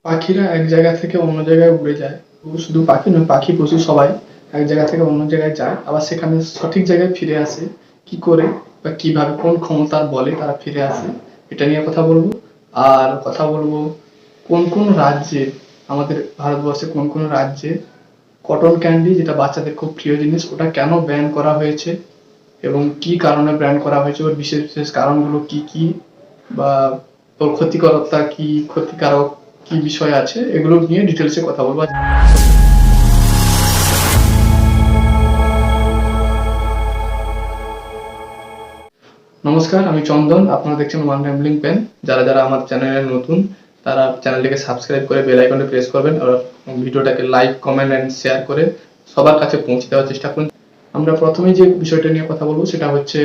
পাখিরা এক জায়গা থেকে অন্য জায়গায় উড়ে যায়। শুধু পাখি নয়, পাখি পশু সবাই এক জায়গা থেকে অন্য জায়গায় যায়, আবার সেখানে সঠিক জায়গায় ফিরে আসে। কি করে বা কিভাবে, কোন ক্ষমতার বলে তারা ফিরে আসে, এটা নিয়ে কথা বলবো। আর কথা বলবো কোন কোন রাজ্যে, আমাদের ভারতবর্ষে কোন কোন রাজ্যে কটন ক্যান্ডি, যেটা বাচ্চাদের খুব প্রিয় জিনিস, ওটা কেন ব্যান করা হয়েছে এবং কি কারণে ব্যান করা হয়েছে, ওর বিশেষ বিশেষ কারণগুলো কি কি, বা ওর ক্ষতিকরতা কি, ক্ষতিকারক কি বিষয় আছে, এগুলো নিয়ে ডিটেলসে কথা বলবো। নমস্কার, আমি চন্দন, আপনারা দেখছেন ওয়ান র্যাম্বলিং পেন। যারা যারা আমার চ্যানেলে নতুন, তারা চ্যানেলটিকে সাবস্ক্রাইব করে বেল আইকনটি প্রেস করবেন, আর ভিডিওটাকে লাইক, কমেন্ট এন্ড শেয়ার করে সবার কাছে পৌঁছে দেওয়ার চেষ্টা করুন। আমরা প্রথমেই যে বিষয়টা নিয়ে কথা বলবো সেটা হচ্ছে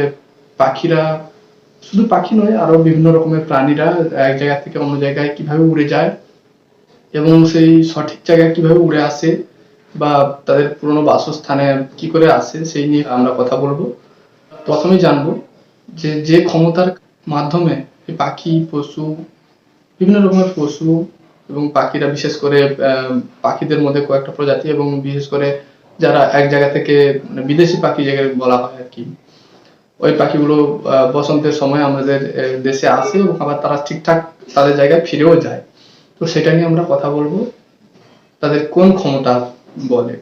পাখিরা, শুধু পাখি নয়, আরো বিভিন্ন রকমের প্রাণীরা এক জায়গা থেকে অন্য জায়গায় কিভাবে উড়ে যায় এবং সেই সঠিক জায়গায় কিভাবে উড়ে আসে, বা তাদের পুরনো বাসস্থানে কি করে আসে, সেই নিয়ে আমরা কথা বলবো। প্রথমেই জানবো যে যে ক্ষমতার মাধ্যমে এই পাখি, পশু, বিভিন্ন রকমের পশু এবং পাখিরা, বিশেষ করে পাখিদের মধ্যে কয়েকটা প্রজাতি, এবং বিশেষ করে যারা এক জায়গা থেকে, মানে বিদেশি পাখি যেগুলো বলা হয় আর কি, ওই পাখিগুলো বসন্তের সময় আমাদের দেশে আসে এবং আবার তারা ঠিকঠাক তাদের জায়গায় ফিরেও যায়। তো সেটা নিয়ে আমরা কথা বলবো। তাদের কোন ক্ষমতা বলে,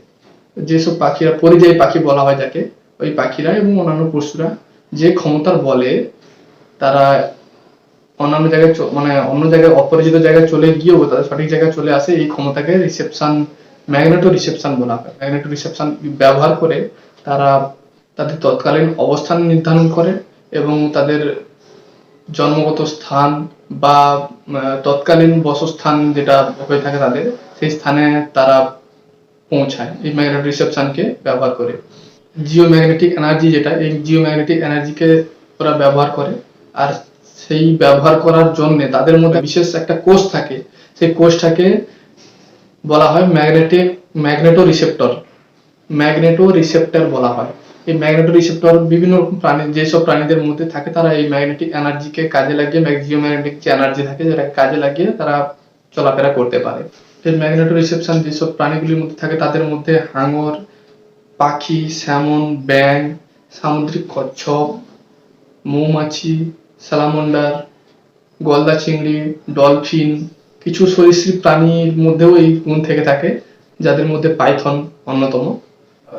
যেসব পাখিরা পরিযায়ী পাখি বলা হয় যাকে, ওই পাখিরা এবং অন্যান্য পশুরা যে ক্ষমতার বলে তারা অন্যান্য জায়গায়, মানে অন্য জায়গায়, অপরিচিত জায়গায় চলে গিয়েও তাদের সঠিক জায়গায় চলে আসে, এই ক্ষমতাকে রিসেপশন, ম্যাগনেটো রিসেপশন বলা হয়। ম্যাগনেটো রিসেপশন ব্যবহার করে তারা তাদের তৎকালীন অবস্থান নির্ধারণ করে এবং তাদের জন্মগত স্থান বা তৎকালীন বাসস্থান যেটা হয়ে থাকে তাদের, সেই স্থানে তারা পৌঁছায় এই ম্যাগনেটিক রিসেপশনকে ব্যবহার করে। জিওম্যাগনেটিক এনার্জি, যেটা এই জিওম্যাগনেটিক এনার্জিকে ওরা ব্যবহার করে। আর সেই ব্যবহার করার জন্য তাদের মধ্যে বিশেষ একটা কোষ থাকে, সেই কোষটাকে বলা হয় ম্যাগনেটো রিসেপ্টর। ম্যাগনেটো রিসেপ্টর বলা হয়। এই ম্যাগনেটো রিসেপ্টর বিভিন্ন রকম প্রাণী, যেসব প্রাণীদের মধ্যে থাকে, তারা এই ম্যাগনেটিক এনার্জিকে কাজে লাগিয়ে, জিওম্যাগনেটিক যে এনার্জি থাকে যেটাকে কাজে লাগিয়ে তারা চলাফেরা করতে পারে। এই ম্যাগনেটো রিসেপশন যেসব প্রাণীগুলির মধ্যে থাকে তাদের মধ্যে হাঙর, পাখি, স্যামন, ব্যাঙ, সামুদ্রিক কচ্ছপ, মৌমাছি, স্যালামন্ডার, গলদা চিংড়ি, ডলফিন, কিছু সরীসৃপ প্রাণীর মধ্যেও এই গুণ থেকে থাকে, যাদের মধ্যে পাইথন অন্যতম।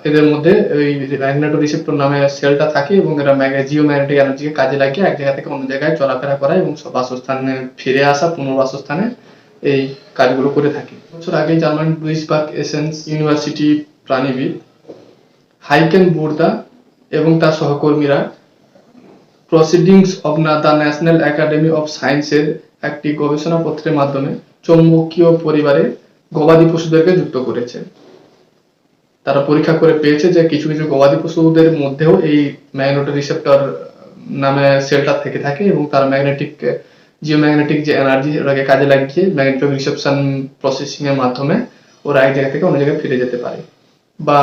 এদের মধ্যে ওই ম্যাগনেটো রিসেপ্টর নামে সেলটা থাকে এবং এরা জিওম্যাগনেটিক এনার্জিকে কাজে লাগিয়ে এক জায়গা থেকে অন্য জায়গায় চলাফেরা করা এবং বাসস্থানে ফিরে আসা, পুনর্বাসস্থানে এই কাজগুলো করে থাকে। বছর আগে জার্মান ডুইসবার্গ এসেন্স ইউনিভার্সিটি প্রাণীবিদ হাইকেন বুর্দা এবং তার সহকর্মীরা proceedings of the national academy of সায়েন্সের একটি গবেষণাপত্রের মাধ্যমে চৌম্বকীয় পরিবারে গবাদি পশুদেরকে যুক্ত করেছে। তারা পরীক্ষা করে পেয়েছে যে কিছু কিছু গবাদি পশুদের মধ্যেও এই ম্যাগনেটো রিসেপ্টর নামে সেলটা থেকে থাকে এবং তার জিওম্যাগনেটিক যে এনার্জি, ওটাকে কাজে লাগিয়ে ম্যাগনেটিক রিসেপশন প্রসেসিং এর মাধ্যমে ওরা এক জায়গা থেকে অন্য জায়গায় ফিরে যেতে পারে বা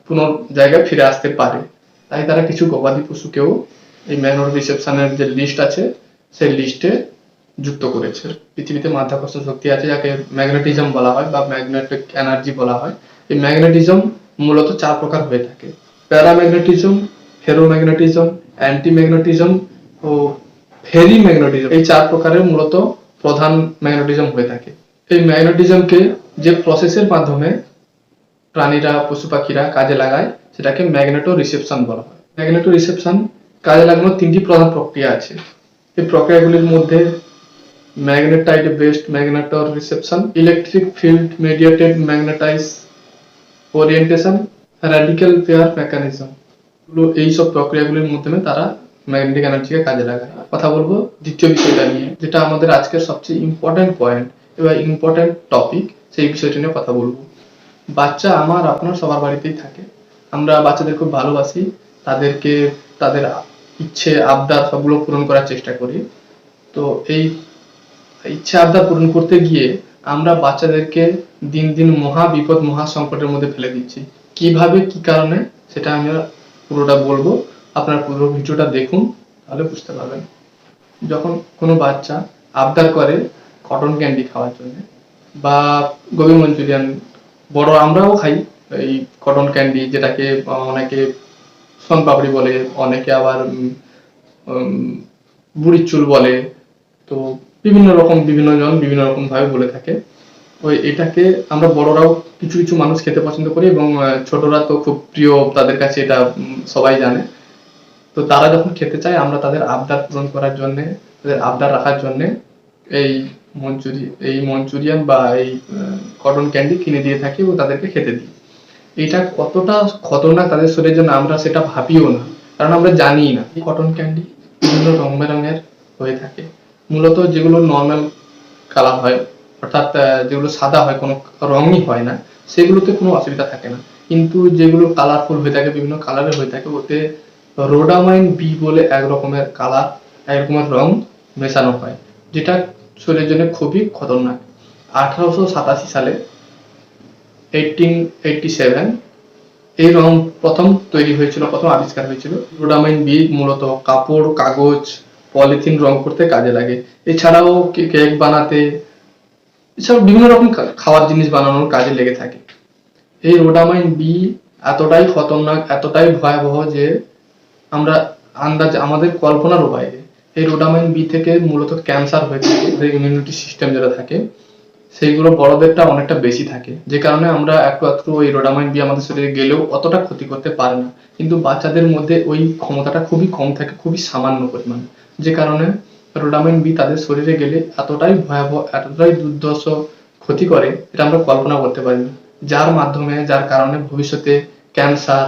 পুনঃ জায়গায় ফিরে আসতে পারে। তাই তারা কিছু গবাদি পশুকেও এই ম্যাগনেটো রিসেপশনের যে লিস্ট আছে সেই লিস্টে যুক্ত করেছে। পৃথিবীতে মাধ্যাকর্ষণ শক্তি আছে যাকে ম্যাগনেটিজম বলা হয় বা ম্যাগনেটিক এনার্জি বলা হয়। এই ম্যাগনেটিজম মূলত 4 প্রকার হয়ে থাকে: প্যারাম্যাগনেটিজম, ফেরোম্যাগনেটিজম, অ্যান্টিম্যাগনেটিজম ও ফেরিম্যাগনেটিজম। এই 4 প্রকারের মূলত প্রধান ম্যাগনেটিজম হয়ে থাকে। এই ম্যাগনেটিজমকে যে প্রসেসের মাধ্যমে প্রাণীরা, পশু পাখিরা কাজে লাগায় সেটাকে ম্যাগনেটো রিসেপশন বলা হয়। ম্যাগনেটো রিসেপশন কাজে লাগানোর 3টি প্রধান প্রক্রিয়া আছে। এই প্রক্রিয়াগুলির মধ্যে magnetite based magneto reception, electric field mediated magnetize orientation, radical pair mechanism, এইসব প্রক্রিয়াগুলির মাধ্যমে তারা ম্যাগনেটিক এনার্জিকে কাজে লাগায়। কথা বলবো দ্বিতীয় বিষয়টা নিয়ে, যেটা আমাদের আজকের সবচেয়ে ইম্পর্টেন্ট পয়েন্ট এবং ইম্পর্টেন্ট টপিক, সেই বিষয়টা নিয়ে কথা বলবো। বাচ্চা আমার আপনার সবার বাড়িতেই থাকে। আমরা বাচ্চাদের খুব ভালোবাসি, তাদেরকে তাদের ইচ্ছে আবদার সবগুলো পূরণ করার চেষ্টা করি। তো এই ইচ্ছা আবদার পূরণ করতে গিয়ে আমরা বাচ্চাদেরকে দিন দিন মহা বিপদ, মহা সংকটের মধ্যে ফেলে দিচ্ছি। কিভাবে, কি কারণে, সেটা আমরা পুরোটা বলবো। আপনার পুরো ভিডিওটা দেখুন, তাহলে বুঝতে পারবেন। যখন কোনো বাচ্চা আবদার করে কটন ক্যান্ডি খাওয়ার জন্য, বা গোবি মঞ্চুরিয়ান, বড় আমরাও খাই এই কটন ক্যান্ডি, যেটাকে অনেকে সোনপাপড়ি বলে, অনেকে আবার বুড়ির চুল বলে। তো বিভিন্ন জন বিভিন্ন রকম ভাবে বলে থাকে। ওই এটাকে আমরা বড়রাও কিছু কিছু মানুষ খেতে পছন্দ করি, এবং ছোটরা তো খুব প্রিয়, তাদের কাছে এটা সবাই জানে। তো তারা যখন খেতে চায়, আমরা তাদের আবদার পূরণ করার জন্য, তাদের আবদার রাখার জন্য এই মঞ্চুরিয়ান বা এই কটন ক্যান্ডি কিনে দিয়ে থাকি এবং তাদেরকে খেতে দিই। এটা কতটা খতরনাক তাদের শরীরের জন্য আমরা সেটা ভাবিও না, কারণ আমরা জানি না। এই কটন ক্যান্ডি বিভিন্ন রং বেরঙের হয়ে থাকে। মূলত যেগুলো নর্মাল কালার হয়, অর্থাৎ যেগুলো সাদা হয়, কোনো রঙই হয় না, সেগুলোতে কোনো অসুবিধা থাকে না। কিন্তু যেগুলো কালারফুল হয়ে থাকে, বিভিন্ন কালারের হয়ে থাকে, ওতে রোডামাইন বি বলে এক রকমের কালার, এক রকমের রং মেশানো হয়, যেটা শরীরের জন্য খুবই খতরনাক। 1887 সালে 1887 এই রং প্রথম তৈরি হয়েছিল, প্রথম আবিষ্কার হয়েছিল। রোডামাইন বি মূলত কাপড়, কাগজ, পলিথিন রং করতে কাজে লাগে। এছাড়াও কেক বানাতে, এছাড়াও বিভিন্ন রকম খাওয়ার জিনিস বানানোর কাজে লেগে থাকে। এই রোডামাইন বি এতটাই খতরনাক, এতটাই ভয়াবহ যে আমরা আমাদের কল্পনারও বাইরে। এই রোডামাইন বি থেকে মূলত ক্যান্সার হয়ে থাকে। ইমিউনিটি সিস্টেম যেটা থাকে, সেইগুলো বড়দেরটা অনেকটা বেশি থাকে, যে কারণে আমরা একটু ওই রোডামাইন বি আমাদের শরীরে গেলেও অতটা ক্ষতি করতে পারে না। কিন্তু বাচ্চাদের মধ্যে ওই ক্ষমতাটা খুবই কম থাকে, খুবই সামান্য পরিমাণ, যে কারণে রোডামাইন বি তাদের শরীরে গেলে এতটাই ভয়াবহ, এতটাই দুর্দশ ক্ষতি করে, এটা আমরা কল্পনা করতে পারি না। যার কারণে ভবিষ্যতে ক্যান্সার,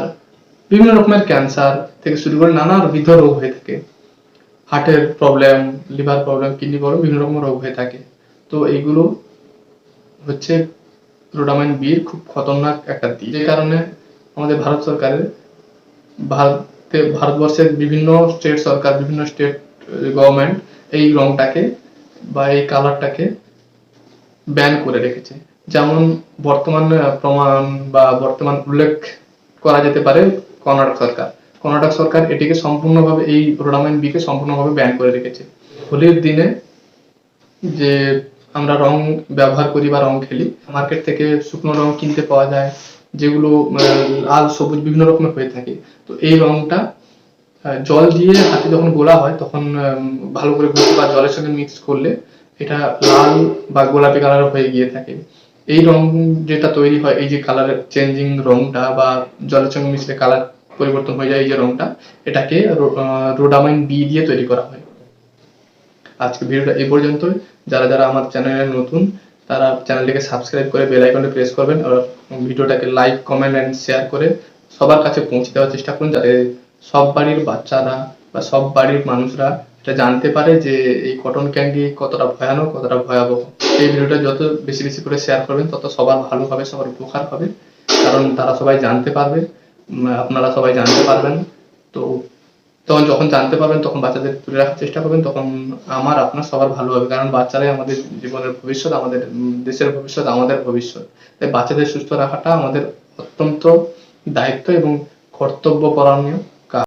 বিভিন্ন রকমের ক্যান্সার থেকে শুরু করে নানাবিধ রোগ হয়ে থাকে। হার্টের problem, liver problem, kidney problem, বিভিন্ন রকম রোগ হয়ে থাকে। তো এইগুলো হচ্ছে রোডামাইন বির খুব খতরনাক একটা দিক, যে কারণে আমাদের ভারতবর্ষের বিভিন্ন স্টেট সরকার, বিভিন্ন স্টেট গভর্নমেন্ট এই রংটাকে বা এই কালারটাকে ব্যান করে রেখেছে। যেমন বর্তমান উল্লেখ করা যেতে পারে কর্ণাটক সরকার এটিকে সম্পূর্ণভাবে, এই রোডামাইন বিকে সম্পূর্ণভাবে ব্যান করে রেখেছে। হোলির দিনে যে আমরা রং ব্যবহার করি বা রং খেলি, মার্কেট থেকে শুকনো রং কিনতে পাওয়া যায়, যেগুলো লাল, সবুজ বিভিন্ন রকমের হয়ে থাকে। তো এই রংটা জল দিয়ে হাতে যখন গোলা হয়, তখন ভালো করে ঘষে বা জলের সঙ্গে মিক্স করলে এটা লাল বা গোলাপি কালার হয়ে গিয়ে থাকে। এই রং যেটা তৈরি হয়, এই যে কালারের চেঞ্জিং রংটা বা জলের সঙ্গে মিশলে কালার পরিবর্তন হয়ে যায়, এই যে রংটা, এটাকে রোডামাইন বি দিয়ে তৈরি করা হয়। আজকে ভিডিওটা এই পর্যন্তই। যারা আমার চ্যানেলে নতুন, তারা চ্যানেলটিকে সাবস্ক্রাইব করে বেল আইকনটি প্রেস করবেন, আর ভিডিওটাকে লাইক, কমেন্ট এন্ড শেয়ার করে সবার কাছে পৌঁছে দেওয়ার চেষ্টা করুন, যাতে সব বাড়ির বাচ্চারা বা সব বাড়ির মানুষরা এটা জানতে পারে যে এই কটন ক্যান্ডি কতটা ভয়ানক, কতটা ভয়াবহ। এই ভিডিওটা যত বেশি বেশি করে শেয়ার করবেন, তত সবার ভালো হবে, সবার উপকার হবে, কারণ তারা সবাই জানতে পারবে, আপনারা সবাই জানতে পারবেন। তো যখন জানতে পারবেন, তখন বাচ্চাদের তুলে রাখার চেষ্টা করবেন, তখন আপনার সবার ভালো হবে, কারণ বাচ্চারাই আমাদের জীবনের ভবিষ্যৎ, আমাদের দেশের ভবিষ্যৎ, আমাদের ভবিষ্যৎ। তাই বাচ্চাদের সুস্থ রাখাটা আমাদের অত্যন্ত দায়িত্ব এবং কর্তব্য পরায়ণ